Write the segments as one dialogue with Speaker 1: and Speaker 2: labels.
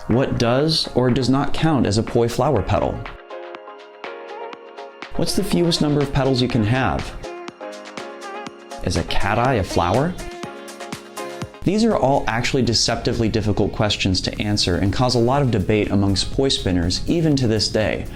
Speaker 1: What does or does not count as a poi flower petal? What's the fewest number of petals you can have? Is a cat eye a flower? These are all actually deceptively difficult questions to answer and cause a lot of debate amongst poi spinners even to this day.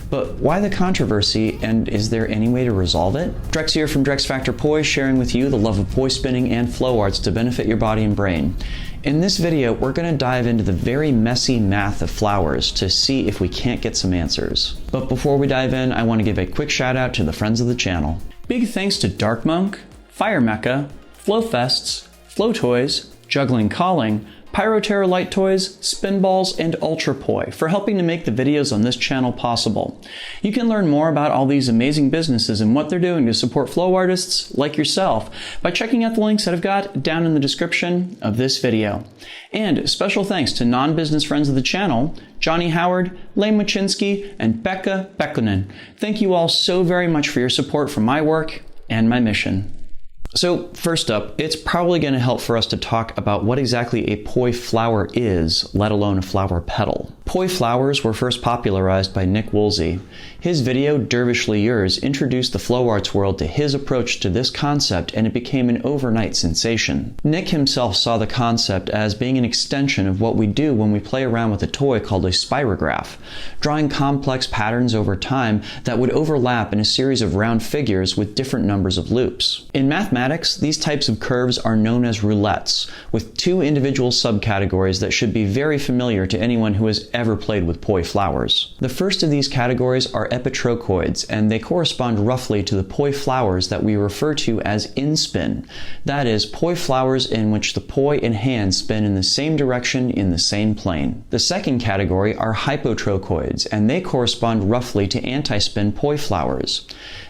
Speaker 1: But why the controversy, and is there any way to resolve it? Drex here from Drex Factor Poi, sharing with you the love of poi spinning and flow arts to benefit your body and brain. In this video, we're going to dive into the very messy math of flowers to see if we can't get some answers. But before we dive in, I want to give a quick shout out to the friends of the channel. Big thanks to Dark Monk, Fire Mecca, Flow Fests, Flow Toys, Juggling Calling, Pyroterra Light Toys, Spinballs, and Ultrapoi for helping to make the videos on this channel possible. You can learn more about all these amazing businesses and what they're doing to support flow artists like yourself by checking out the links that I've got down in the description of this video. And special thanks to non-business friends of the channel, Johnny Howard, Lain Mochinsky, and Pekha Pekkonen. Thank you all so very much for your support for my work and my mission. So first up, it's probably going to help for us to talk about what exactly a poi flower is, let alone a flower petal. Poi flowers were first popularized by Nick Woolsey. His video, Dervishly Yours, introduced the flow arts world to his approach to this concept, and it became an overnight sensation. Nick himself saw the concept as being an extension of what we do when we play around with a toy called a spirograph, drawing complex patterns over time that would overlap in a series of round figures with different numbers of loops. In mathematics, these types of curves are known as roulettes, with two individual subcategories that should be very familiar to anyone who has ever played with poi flowers. The first of these categories are epitrochoids, and they correspond roughly to the poi flowers that we refer to as in-spin. That is, poi flowers in which the poi and hand spin in the same direction in the same plane. The second category are hypotrochoids, and they correspond roughly to anti-spin poi flowers.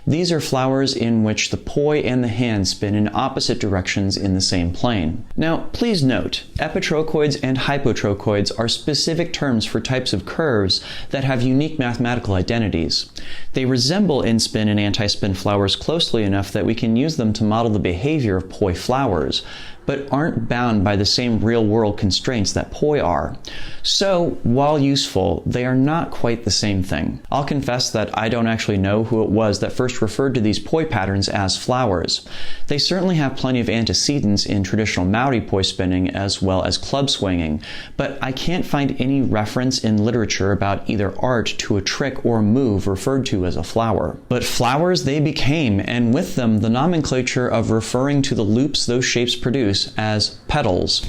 Speaker 1: These are flowers in which the poi and the hand spin in opposite directions in the same plane. Now, please note, epitrochoids and hypotrochoids are specific terms for types of curves that have unique mathematical identities. They resemble in-spin and anti-spin flowers closely enough that we can use them to model the behavior of poi flowers, but aren't bound by the same real-world constraints that poi are. So, while useful, they are not quite the same thing. I'll confess that I don't actually know who it was that first referred to these poi patterns as flowers. They certainly have plenty of antecedents in traditional Maori poi spinning as well as club swinging, but I can't find any reference in literature about either art to a trick or move referred to as a flower. But flowers they became, and with them the nomenclature of referring to the loops those shapes produce as petals,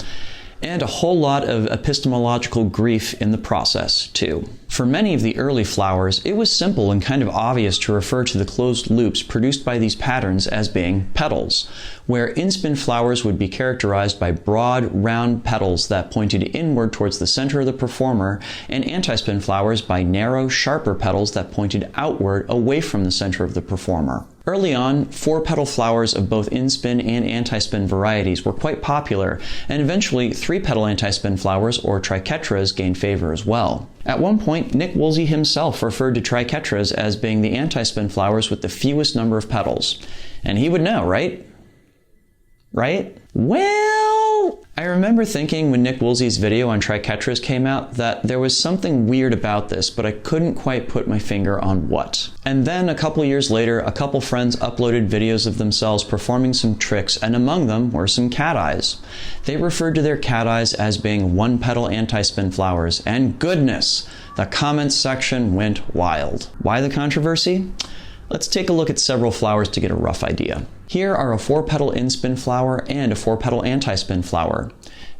Speaker 1: and a whole lot of epistemological grief in the process, too. For many of the early flowers, it was simple and kind of obvious to refer to the closed loops produced by these patterns as being petals, where in-spin flowers would be characterized by broad, round petals that pointed inward towards the center of the performer, and anti-spin flowers by narrow, sharper petals that pointed outward away from the center of the performer. Early on, four-petal flowers of both in-spin and anti-spin varieties were quite popular, and eventually three-petal anti-spin flowers, or triquetras, gained favor as well. At one point, Nick Woolsey himself referred to triquetras as being the anti-spin flowers with the fewest number of petals. And he would know, right? Right? Well, I remember thinking when Nick Woolsey's video on triquetras came out that there was something weird about this, but I couldn't quite put my finger on what. And then a couple years later, a couple friends uploaded videos of themselves performing some tricks, and among them were some cat eyes. They referred to their cat eyes as being one-petal anti-spin flowers, and goodness, the comments section went wild. Why the controversy? Let's take a look at several flowers to get a rough idea. Here are a four-petal in-spin flower and a four-petal anti-spin flower.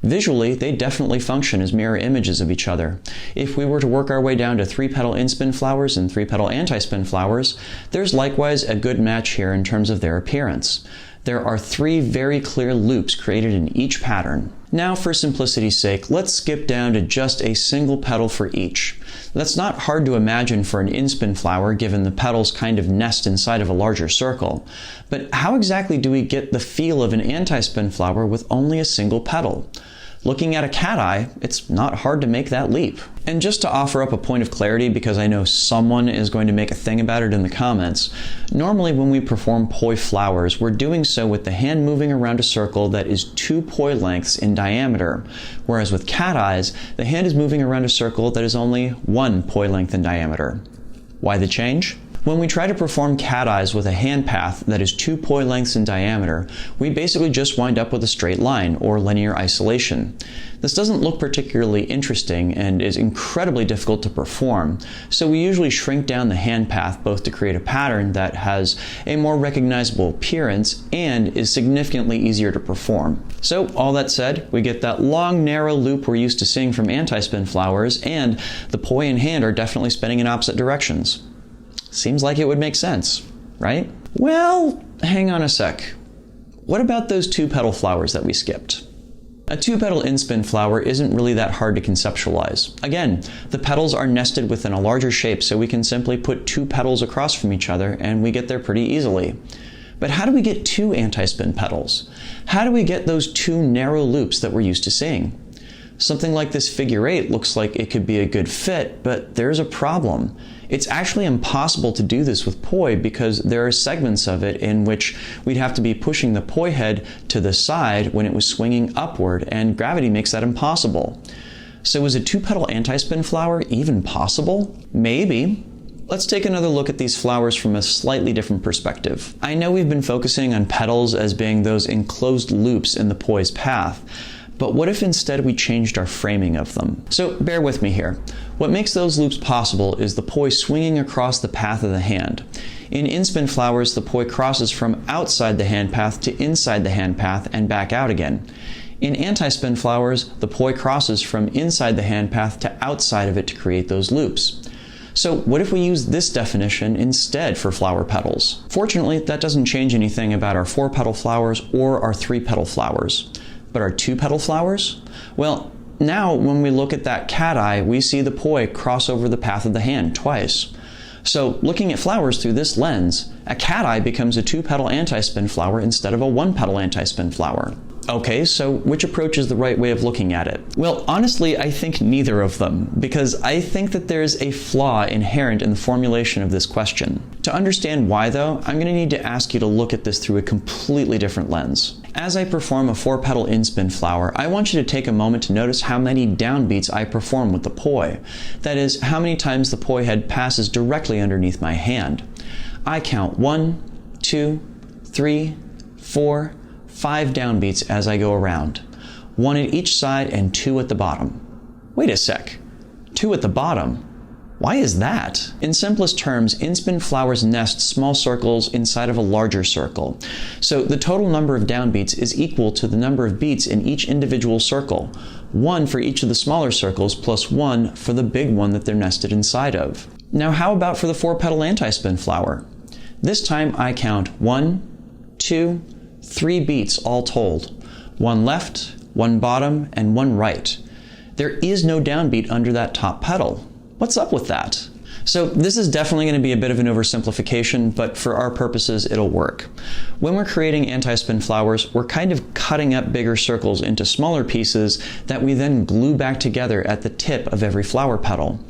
Speaker 1: Visually, they definitely function as mirror images of each other. If we were to work our way down to three-petal in-spin flowers and three-petal anti-spin flowers, there's likewise a good match here in terms of their appearance. There are three very clear loops created in each pattern. Now, for simplicity's sake, let's skip down to just a single petal for each. That's not hard to imagine for an in-spin flower, given the petals kind of nest inside of a larger circle. But how exactly do we get the feel of an anti-spin flower with only a single petal? Looking at a cat eye, it's not hard to make that leap. And just to offer up a point of clarity, because I know someone is going to make a thing about it in the comments, normally when we perform poi flowers, we're doing so with the hand moving around a circle that is 2 poi lengths in diameter, whereas with cat eyes, the hand is moving around a circle that is only 1 poi length in diameter. Why the change? When we try to perform cat eyes with a hand path that is 2 poi lengths in diameter, we basically just wind up with a straight line, or linear isolation. This doesn't look particularly interesting and is incredibly difficult to perform, so we usually shrink down the hand path both to create a pattern that has a more recognizable appearance and is significantly easier to perform. So all that said, we get that long narrow loop we're used to seeing from anti-spin flowers, and the poi and hand are definitely spinning in opposite directions. Seems like it would make sense, right? Well, hang on a sec. What about those 2-petal flowers that we skipped? A 2-petal in-spin flower isn't really that hard to conceptualize. Again, the petals are nested within a larger shape, so we can simply put 2 petals across from each other and we get there pretty easily. But how do we get 2 anti-spin petals? How do we get those 2 narrow loops that we're used to seeing? Something like this figure 8 looks like it could be a good fit, but there's a problem. It's actually impossible to do this with poi because there are segments of it in which we'd have to be pushing the poi head to the side when it was swinging upward, and gravity makes that impossible. So is a 2-petal anti-spin flower even possible? Maybe. Let's take another look at these flowers from a slightly different perspective. I know we've been focusing on petals as being those enclosed loops in the poi's path, but what if instead we changed our framing of them? So bear with me here. What makes those loops possible is the poi swinging across the path of the hand. In in-spin flowers, the poi crosses from outside the hand path to inside the hand path and back out again. In anti-spin flowers, the poi crosses from inside the hand path to outside of it to create those loops. So what if we use this definition instead for flower petals? Fortunately, that doesn't change anything about our 4-petal flowers or our 3-petal flowers. But our 2-petal flowers? Well, now when we look at that cat eye, we see the poi cross over the path of the hand twice. So looking at flowers through this lens, a cat eye becomes a 2-petal anti-spin flower instead of a 1-petal anti-spin flower. Okay, so which approach is the right way of looking at it? Well, honestly, I think neither of them, because I think that there's a flaw inherent in the formulation of this question. To understand why, though, I'm going to need to ask you to look at this through a completely different lens. As I perform a 4-petal in-spin flower, I want you to take a moment to notice how many downbeats I perform with the poi. That is, how many times the poi head passes directly underneath my hand. I count 1, 2, 3, 4, 5 downbeats as I go around. 1 at each side and 2 at the bottom. Wait a sec. 2 at the bottom? Why is that? In simplest terms, in-spin flowers nest small circles inside of a larger circle. So the total number of downbeats is equal to the number of beats in each individual circle. 1 for each of the smaller circles plus 1 for the big one that they're nested inside of. Now how about for the 4-petal anti-spin flower? This time I count 1, 2, 3 beats all told. 1 left, 1 bottom, and 1 right. There is no downbeat under that top petal. What's up with that? So this is definitely going to be a bit of an oversimplification, but for our purposes it'll work. When we're creating anti-spin flowers, we're kind of cutting up bigger circles into smaller pieces that we then glue back together at the tip of every flower petal.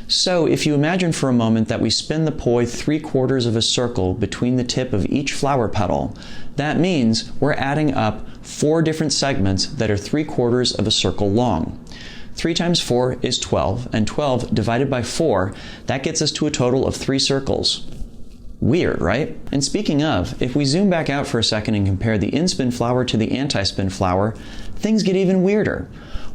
Speaker 1: So if you imagine for a moment that we spin the poi 3/4 of a circle between the tip of each flower petal, that means we're adding up 4 different segments that are 3/4 of a circle long. 3 times 4 is 12, and 12 divided by 4, that gets us to a total of 3 circles. Weird, right? And speaking of, if we zoom back out for a second and compare the in-spin flower to the anti-spin flower, things get even weirder.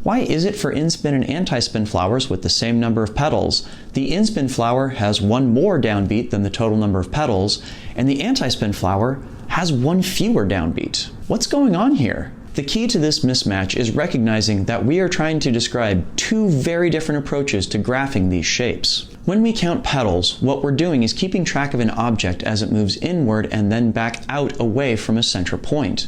Speaker 1: Why is it for in-spin and anti-spin flowers with the same number of petals, the in-spin flower has 1 more downbeat than the total number of petals, and the anti-spin flower has 1 fewer downbeat? What's going on here? The key to this mismatch is recognizing that we are trying to describe 2 very different approaches to graphing these shapes. When we count petals, what we're doing is keeping track of an object as it moves inward and then back out away from a center point.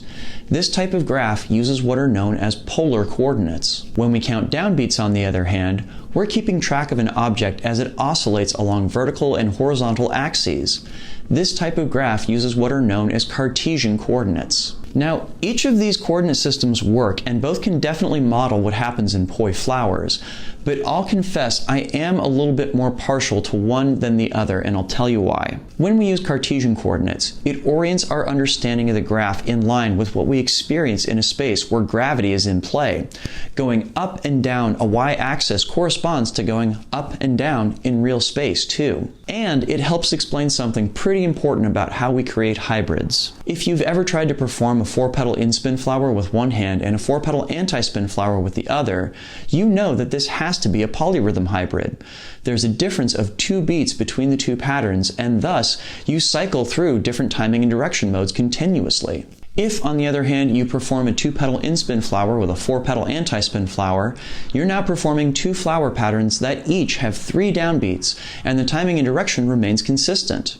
Speaker 1: This type of graph uses what are known as polar coordinates. When we count downbeats, on the other hand, we're keeping track of an object as it oscillates along vertical and horizontal axes. This type of graph uses what are known as Cartesian coordinates. Now, each of these coordinate systems work, and both can definitely model what happens in poi flowers, but I'll confess I am a little bit more partial to one than the other, and I'll tell you why. When we use Cartesian coordinates, it orients our understanding of the graph in line with what we experience in a space where gravity is in play. Going up and down a y-axis corresponds to going up and down in real space, too. And it helps explain something pretty important about how we create hybrids. If you've ever tried to perform a 4-petal in-spin flower with one hand and a 4-petal anti-spin flower with the other, you know that this has to be a polyrhythm hybrid. There's a difference of 2 beats between the 2 patterns, and thus you cycle through different timing and direction modes continuously. If, on the other hand, you perform a 2-petal in-spin flower with a 4-petal anti-spin flower, you're now performing 2 flower patterns that each have 3 downbeats, and the timing and direction remains consistent.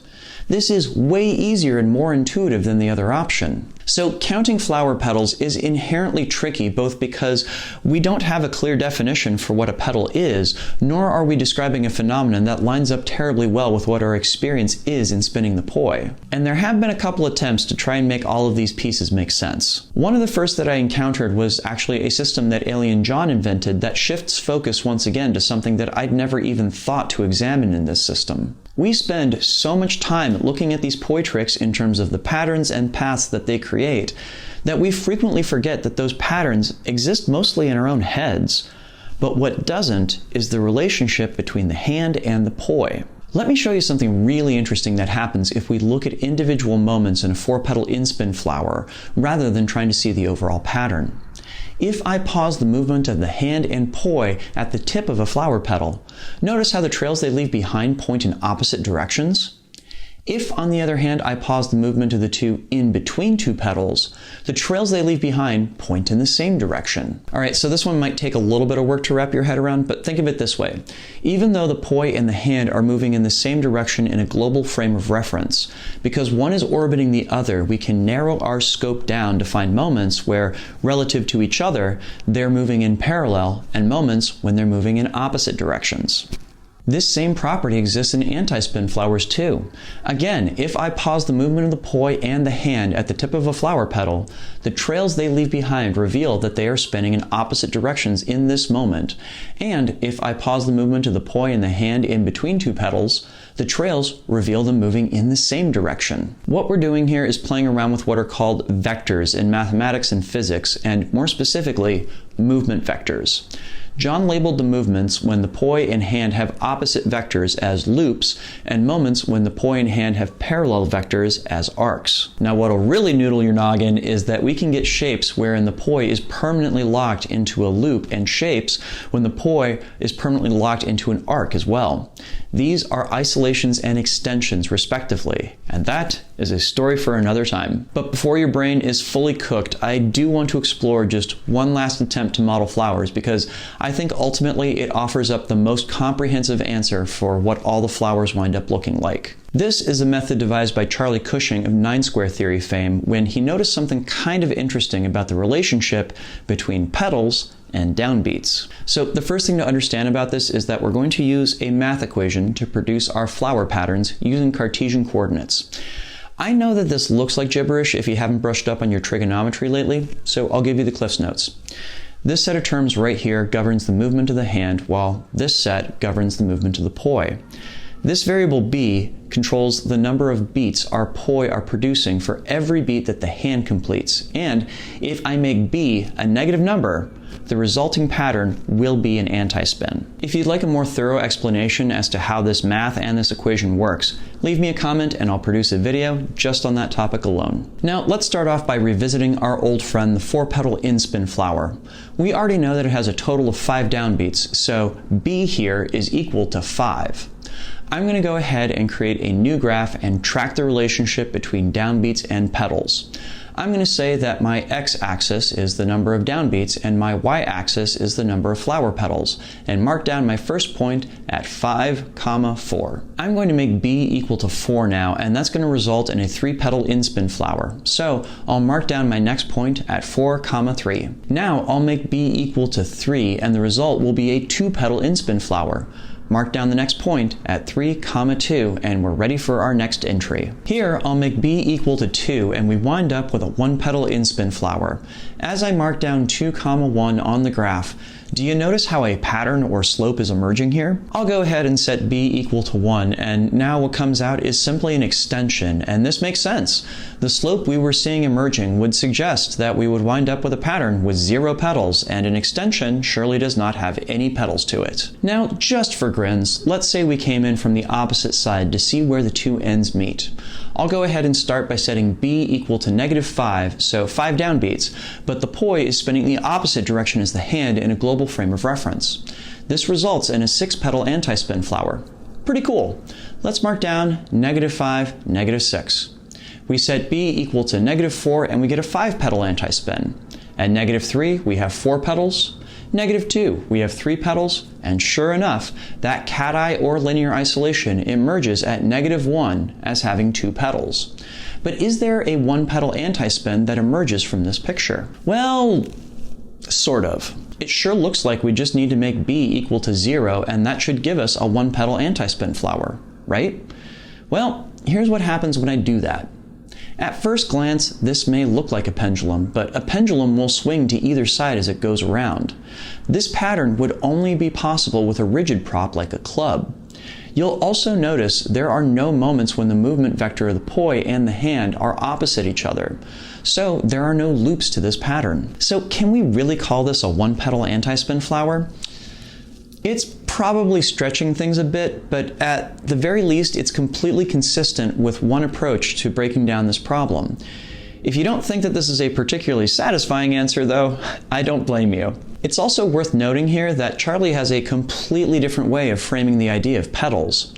Speaker 1: This is way easier and more intuitive than the other option. So counting flower petals is inherently tricky, both because we don't have a clear definition for what a petal is, nor are we describing a phenomenon that lines up terribly well with what our experience is in spinning the poi. And there have been a couple attempts to try and make all of these pieces make sense. One of the first that I encountered was actually a system that Alien John invented that shifts focus once again to something that I'd never even thought to examine in this system. We spend so much time looking at these poi tricks in terms of the patterns and paths that they create that we frequently forget that those patterns exist mostly in our own heads. But what doesn't is the relationship between the hand and the poi. Let me show you something really interesting that happens if we look at individual moments in a 4-petal in-spin flower rather than trying to see the overall pattern. If I pause the movement of the hand and poi at the tip of a flower petal, notice how the trails they leave behind point in opposite directions? If, on the other hand, I pause the movement of the 2 in between 2 petals, the trails they leave behind point in the same direction. All right, so this one might take a little bit of work to wrap your head around, but think of it this way. Even though the poi and the hand are moving in the same direction in a global frame of reference, because one is orbiting the other, we can narrow our scope down to find moments where, relative to each other, they're moving in parallel, and moments when they're moving in opposite directions. This same property exists in anti-spin flowers too. Again, if I pause the movement of the poi and the hand at the tip of a flower petal, the trails they leave behind reveal that they are spinning in opposite directions in this moment. And if I pause the movement of the poi and the hand in between 2 petals, the trails reveal them moving in the same direction. What we're doing here is playing around with what are called vectors in mathematics and physics, and more specifically, movement vectors. John labeled the movements when the poi and hand have opposite vectors as loops, and moments when the poi and hand have parallel vectors as arcs. Now what'll really noodle your noggin is that we can get shapes wherein the poi is permanently locked into a loop, and shapes when the poi is permanently locked into an arc as well. These are isolations and extensions respectively, and that is a story for another time. But before your brain is fully cooked, I do want to explore just one last attempt to model flowers, because I think ultimately it offers up the most comprehensive answer for what all the flowers wind up looking like. This is a method devised by Charlie Cushing of 9-square theory fame when he noticed something kind of interesting about the relationship between petals and downbeats. So the first thing to understand about this is that we're going to use a math equation to produce our flower patterns using Cartesian coordinates. I know that this looks like gibberish if you haven't brushed up on your trigonometry lately, so I'll give you the Cliff's Notes. This set of terms right here governs the movement of the hand, while this set governs the movement of the poi. This variable b controls the number of beats our poi are producing for every beat that the hand completes, and if I make b a negative number, the resulting pattern will be an anti-spin. If you'd like a more thorough explanation as to how this math and this equation works, leave me a comment and I'll produce a video just on that topic alone. Now let's start off by revisiting our old friend, the 4-petal in-spin flower. We already know that it has a total of 5 downbeats, so b here is equal to 5. I'm going to go ahead and create a new graph and track the relationship between downbeats and petals. I'm going to say that my x-axis is the number of downbeats and my y-axis is the number of flower petals, and mark down my first point at 5, 4. I'm going to make b equal to 4 now, and that's going to result in a 3-petal in-spin flower. So I'll mark down my next point at 4, 3. Now I'll make b equal to 3, and the result will be a 2-petal in-spin flower. mark down the next point at 3, 2, and we're ready for our next entry. Here, I'll make B equal to 2, and we wind up with a 1-petal in-spin flower. As I mark down 2, 1 on the graph, do you notice how a pattern or slope is emerging here? I'll go ahead and set B equal to 1, and now what comes out is simply an extension, and this makes sense. The slope we were seeing emerging would suggest that we would wind up with a pattern with 0 petals, and an extension surely does not have any petals to it. Now, just for grins, let's say we came in from the opposite side to see where the two ends meet. I'll go ahead and start by setting B equal to -5, so 5 downbeats, but the poi is spinning the opposite direction as the hand in a global frame of reference. This results in a 6-petal anti-spin flower. Pretty cool. Let's mark down -5, -6. We set B equal to -4 and we get a 5-petal anti-spin. At -3 we have 4 petals. -2 we have 3 petals, and sure enough, that cat-eye or linear isolation emerges at -1 as having 2 petals. But is there a 1-petal anti-spin that emerges from this picture? Well, sort of. It sure looks like we just need to make B equal to 0, and that should give us a 1-petal anti-spin flower, right? Well, here's what happens when I do that. At first glance, this may look like a pendulum, but a pendulum will swing to either side as it goes around. This pattern would only be possible with a rigid prop like a club. You'll also notice there are no moments when the movement vector of the poi and the hand are opposite each other. So there are no loops to this pattern. So can we really call this a 1-petal anti-spin flower? It's probably stretching things a bit, but at the very least, it's completely consistent with one approach to breaking down this problem. If you don't think that this is a particularly satisfying answer, though, I don't blame you. It's also worth noting here that Charlie has a completely different way of framing the idea of petals.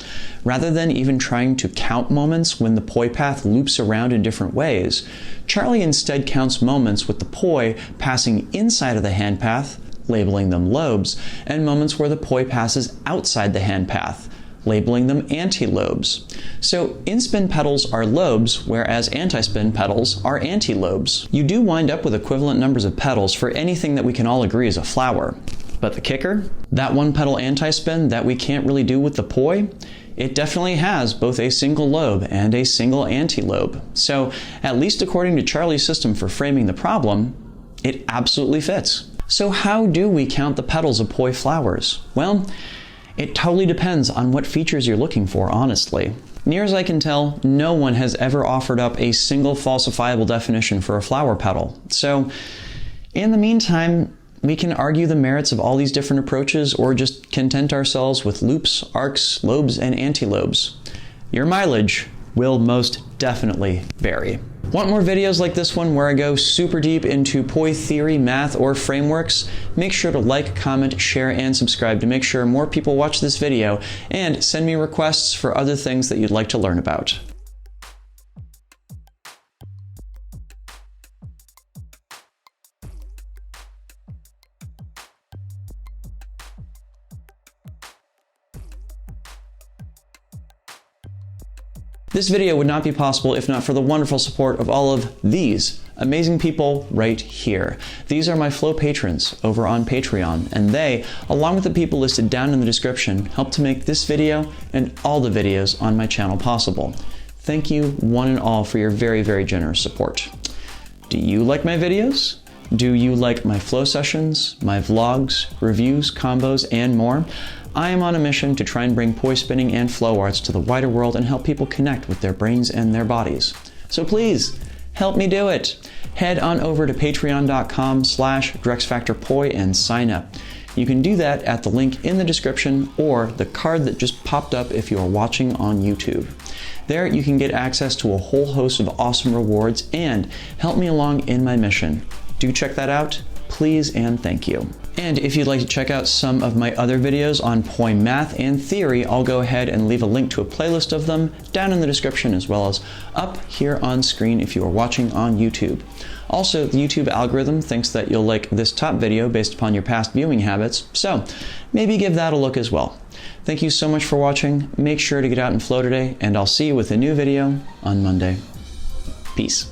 Speaker 1: Rather than even trying to count moments when the poi path loops around in different ways, Charlie instead counts moments with the poi passing inside of the hand path, labeling them lobes, and moments where the poi passes outside the hand path, labeling them antilobes. So in-spin petals are lobes, whereas anti-spin petals are antilobes. You do wind up with equivalent numbers of petals for anything that we can all agree is a flower. But the kicker? That 1-petal anti-spin that we can't really do with the poi? It definitely has both a single lobe and a single antilobe. So, at least according to Charlie's system for framing the problem, it absolutely fits. So how do we count the petals of poi flowers? Well, it totally depends on what features you're looking for, honestly. Near as I can tell, no one has ever offered up a single falsifiable definition for a flower petal. So, in the meantime, we can argue the merits of all these different approaches or just content ourselves with loops, arcs, lobes, and antilobes. Your mileage will most definitely vary. Want more videos like this one where I go super deep into poi theory, math, or frameworks? Make sure to like, comment, share, and subscribe to make sure more people watch this video, and send me requests for other things that you'd like to learn about. This video would not be possible if not for the wonderful support of all of these amazing people right here. These are my Flow patrons over on Patreon, and they, along with the people listed down in the description, help to make this video and all the videos on my channel possible. Thank you one and all for your very, very generous support. Do you like my videos? Do you like my flow sessions, my vlogs, reviews, combos, and more? I am on a mission to try and bring poi spinning and flow arts to the wider world and help people connect with their brains and their bodies. So please, help me do it. Head on over to patreon.com/DrexFactorPoi and sign up. You can do that at the link in the description or the card that just popped up if you are watching on YouTube. There you can get access to a whole host of awesome rewards and help me along in my mission. Do check that out, please and thank you. And if you'd like to check out some of my other videos on poi math and theory, I'll go ahead and leave a link to a playlist of them down in the description as well as up here on screen if you are watching on YouTube. Also, the YouTube algorithm thinks that you'll like this top video based upon your past viewing habits, so maybe give that a look as well. Thank you so much for watching. Make sure to get out and flow today, and I'll see you with a new video on Monday. Peace.